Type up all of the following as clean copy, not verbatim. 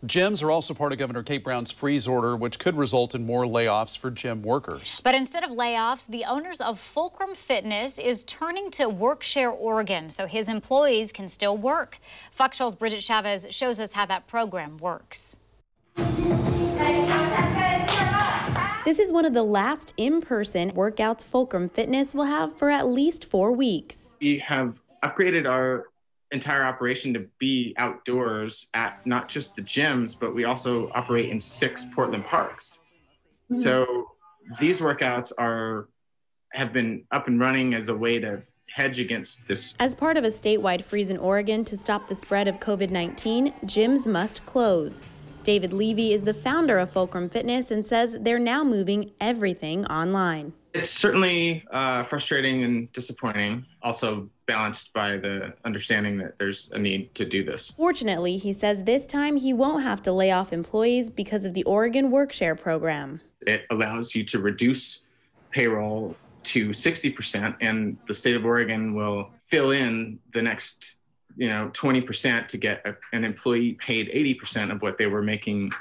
Gyms are also part of Governor Kate Brown's freeze order, which could result in more layoffs for gym workers. But instead of layoffs, the owners of Fulcrum Fitness is turning to WorkShare Oregon so his employees can still work. Fox 12's Bridget Chavez shows us how that program works. This is one of the last in-person workouts Fulcrum Fitness will have for at least 4 weeks. We have upgraded our entire operation to be outdoors at not just the gyms, but we also operate in 6 Portland parks. So these workouts have been up and running as a way to hedge against this. As part of a statewide freeze in Oregon to stop the spread of COVID-19, gyms must close. David Levy is the founder of Fulcrum Fitness and says they're now moving everything online. It's certainly frustrating and disappointing, also balanced by the understanding that there's a need to do this. Fortunately, he says this time he won't have to lay off employees because of the Oregon WorkShare program. It allows you to reduce payroll to 60%, and the state of Oregon will fill in the next 20% to get an employee paid 80% of what they were making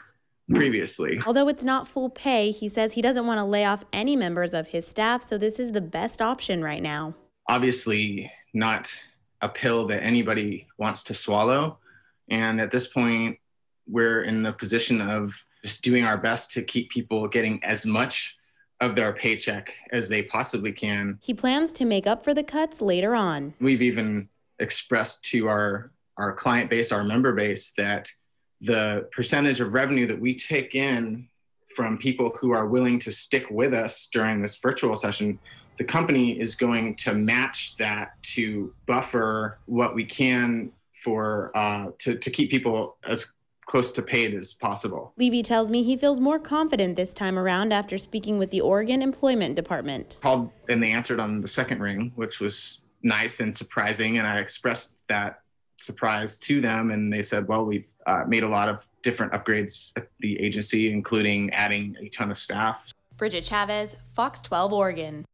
previously. Although it's not full pay, he says he doesn't want to lay off any members of his staff, so this is the best option right now. Obviously not a pill that anybody wants to swallow. And at this point, we're in the position of just doing our best to keep people getting as much of their paycheck as they possibly can. He plans to make up for the cuts later on. We've even expressed to our client base, our member base, that the percentage of revenue that we take in from people who are willing to stick with us during this virtual session, the company is going to match that to buffer what we can for to keep people as close to paid as possible. Levy tells me he feels more confident this time around after speaking with the Oregon Employment Department. Called and they answered on the second ring, which was nice and surprising, and I expressed that surprise to them, and they said, well, we've made a lot of different upgrades at the agency, including adding a ton of staff. Bridget Chavez, Fox 12 Oregon.